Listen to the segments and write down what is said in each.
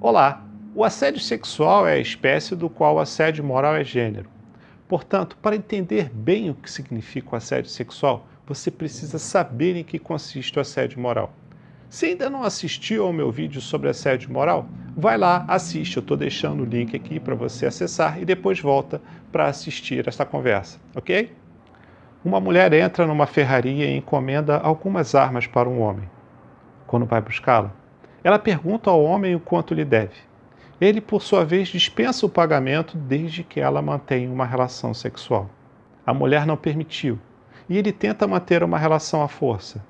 Olá! O assédio sexual é a espécie do qual o assédio moral é gênero. Portanto, para entender bem o que significa o assédio sexual, você precisa saber em que consiste o assédio moral. Se ainda não assistiu ao meu vídeo sobre assédio moral, vai lá, assiste. Eu estou deixando o link aqui para você acessar e depois volta para assistir esta conversa, ok? Uma mulher entra numa ferraria e encomenda algumas armas para um homem. Quando vai buscá-la, ela pergunta ao homem o quanto lhe deve. Ele, por sua vez, dispensa o pagamento desde que ela mantenha uma relação sexual. A mulher não permitiu, e ele tenta manter uma relação à força.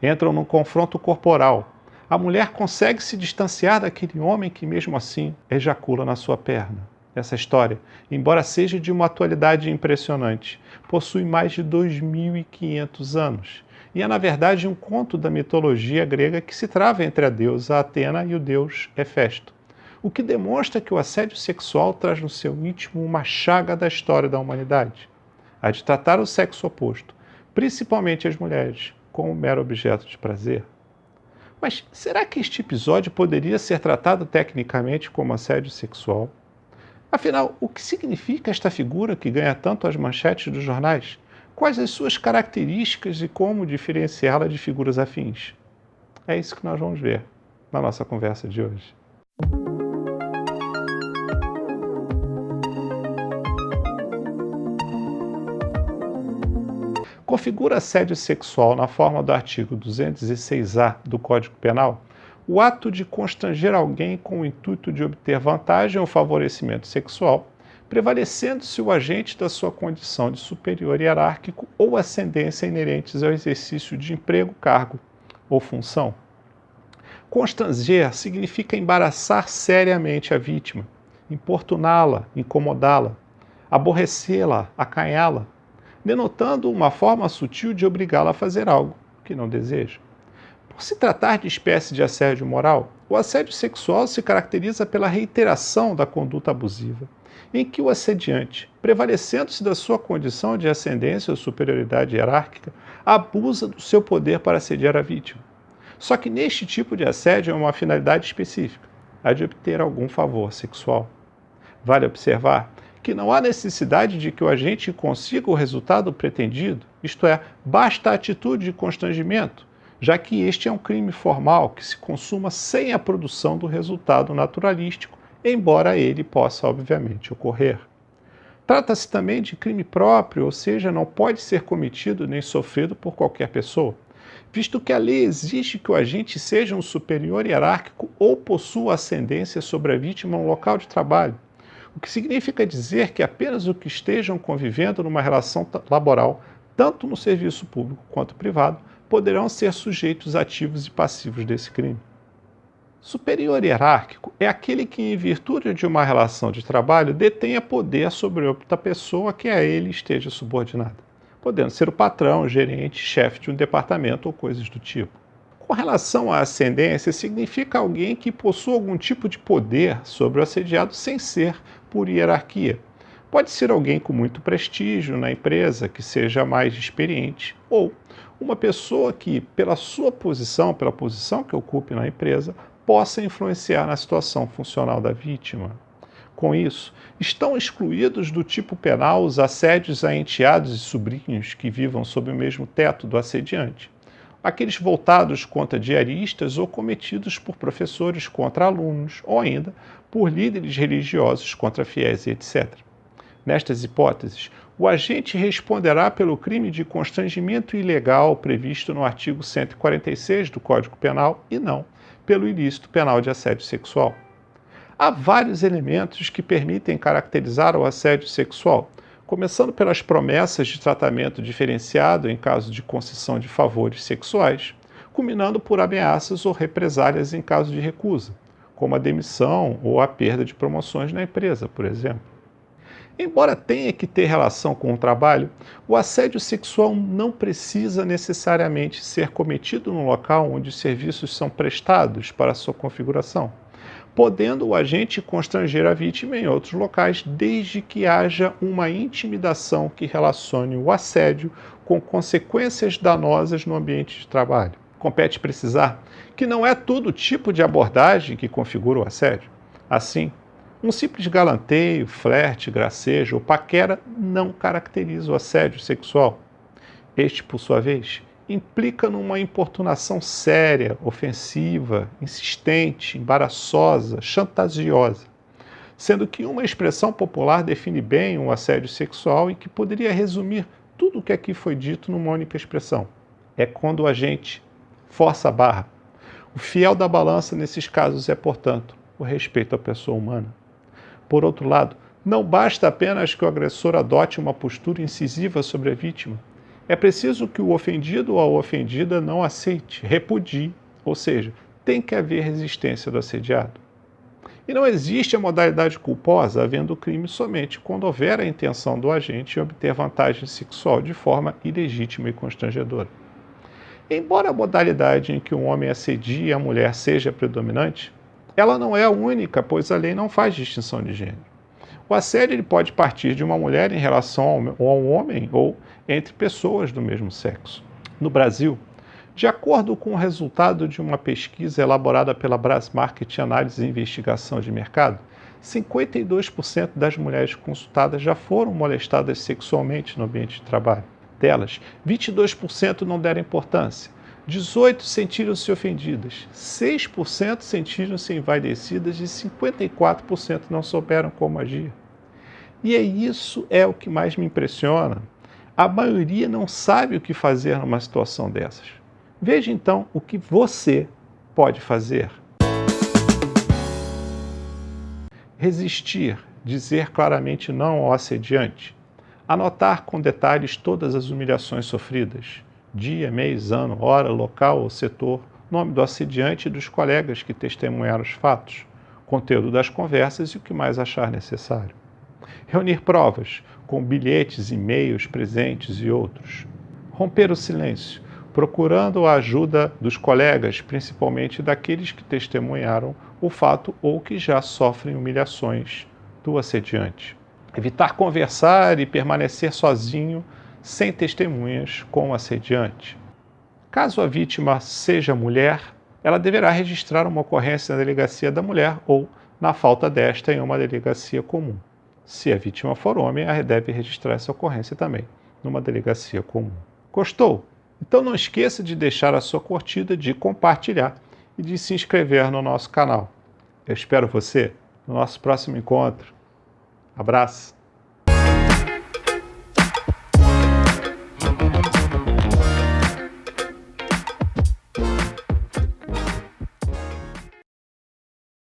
Entram num confronto corporal. A mulher consegue se distanciar daquele homem que, mesmo assim, ejacula na sua perna. Essa história, embora seja de uma atualidade impressionante, possui mais de 2.500 anos. E é, na verdade, um conto da mitologia grega que se trava entre a deusa Atena e o deus Hefesto, o que demonstra que o assédio sexual traz no seu íntimo uma chaga da história da humanidade, a de tratar o sexo oposto, principalmente as mulheres, como mero objeto de prazer. Mas será que este episódio poderia ser tratado tecnicamente como assédio sexual? Afinal, o que significa esta figura que ganha tanto as manchetes dos jornais? Quais as suas características e como diferenciá-la de figuras afins? É isso que nós vamos ver na nossa conversa de hoje. Configura assédio sexual na forma do artigo 206-A do Código Penal o ato de constranger alguém com o intuito de obter vantagem ou favorecimento sexual, prevalecendo-se o agente da sua condição de superior hierárquico ou ascendência inerentes ao exercício de emprego, cargo ou função. Constranger significa embaraçar seriamente a vítima, importuná-la, incomodá-la, aborrecê-la, acanhá-la, denotando uma forma sutil de obrigá-la a fazer algo que não deseja. Por se tratar de espécie de assédio moral, o assédio sexual se caracteriza pela reiteração da conduta abusiva, em que o assediante, prevalecendo-se da sua condição de ascendência ou superioridade hierárquica, abusa do seu poder para assediar a vítima. Só que neste tipo de assédio é uma finalidade específica, a de obter algum favor sexual. Vale observar que não há necessidade de que o agente consiga o resultado pretendido, isto é, basta a atitude de constrangimento, já que este é um crime formal que se consuma sem a produção do resultado naturalístico, embora ele possa, obviamente, ocorrer. Trata-se também de crime próprio, ou seja, não pode ser cometido nem sofrido por qualquer pessoa, visto que a lei exige que o agente seja um superior hierárquico ou possua ascendência sobre a vítima no local de trabalho, o que significa dizer que apenas os que estejam convivendo numa relação laboral, tanto no serviço público quanto privado, poderão ser sujeitos ativos e passivos desse crime. Superior hierárquico é aquele que, em virtude de uma relação de trabalho, detenha poder sobre outra pessoa que a ele esteja subordinada, podendo ser o patrão, o gerente, chefe de um departamento ou coisas do tipo. Com relação à ascendência, significa alguém que possua algum tipo de poder sobre o assediado sem ser por hierarquia. Pode ser alguém com muito prestígio na empresa, que seja mais experiente, ou uma pessoa que, pela sua posição, pela posição que ocupe na empresa, possa influenciar na situação funcional da vítima. Com isso, estão excluídos do tipo penal os assédios a enteados e sobrinhos que vivam sob o mesmo teto do assediante, aqueles voltados contra diaristas ou cometidos por professores contra alunos, ou ainda por líderes religiosos contra fiéis e etc. Nestas hipóteses, o agente responderá pelo crime de constrangimento ilegal previsto no artigo 146 do Código Penal e não pelo ilícito penal de assédio sexual. Há vários elementos que permitem caracterizar o assédio sexual, começando pelas promessas de tratamento diferenciado em caso de concessão de favores sexuais, culminando por ameaças ou represálias em caso de recusa, como a demissão ou a perda de promoções na empresa, por exemplo. Embora tenha que ter relação com o trabalho, o assédio sexual não precisa necessariamente ser cometido no local onde os serviços são prestados para sua configuração, podendo o agente constranger a vítima em outros locais, desde que haja uma intimidação que relacione o assédio com consequências danosas no ambiente de trabalho. Compete precisar que não é todo tipo de abordagem que configura o assédio. Assim, um simples galanteio, flerte, gracejo ou paquera não caracteriza o assédio sexual. Este, por sua vez, implica numa importunação séria, ofensiva, insistente, embaraçosa, chantajosa, sendo que uma expressão popular define bem um assédio sexual e que poderia resumir tudo o que aqui foi dito numa única expressão. É quando o agente força a barra. O fiel da balança nesses casos é, portanto, o respeito à pessoa humana. Por outro lado, não basta apenas que o agressor adote uma postura incisiva sobre a vítima. É preciso que o ofendido ou a ofendida não aceite, repudie, ou seja, tem que haver resistência do assediado. E não existe a modalidade culposa havendo crime somente quando houver a intenção do agente em obter vantagem sexual de forma ilegítima e constrangedora. Embora a modalidade em que um homem assedia a mulher seja predominante, ela não é a única, pois a lei não faz distinção de gênero. O assédio ele pode partir de uma mulher em relação a um homem ou entre pessoas do mesmo sexo. No Brasil, de acordo com o resultado de uma pesquisa elaborada pela Brasmarket Análise e Investigação de Mercado, 52% das mulheres consultadas já foram molestadas sexualmente no ambiente de trabalho. Delas, 22% não deram importância, 18% sentiram-se ofendidas, 6% sentiram-se envaidecidas e 54% não souberam como agir. E isso é o que mais me impressiona. A maioria não sabe o que fazer numa situação dessas. Veja então o que você pode fazer. Resistir, dizer claramente não ao assediante. Anotar com detalhes todas as humilhações sofridas. Dia, mês, ano, hora, local ou setor, nome do assediante e dos colegas que testemunharam os fatos, conteúdo das conversas e o que mais achar necessário. Reunir provas, com bilhetes, e-mails, presentes e outros. Romper o silêncio, procurando a ajuda dos colegas, principalmente daqueles que testemunharam o fato ou que já sofrem humilhações do assediante. Evitar conversar e permanecer sozinho, sem testemunhas, com o assediante. Caso a vítima seja mulher, ela deverá registrar uma ocorrência na delegacia da mulher ou, na falta desta, em uma delegacia comum. Se a vítima for homem, ela deve registrar essa ocorrência também, numa delegacia comum. Gostou? Então não esqueça de deixar a sua curtida, de compartilhar e de se inscrever no nosso canal. Eu espero você no nosso próximo encontro. Abraço!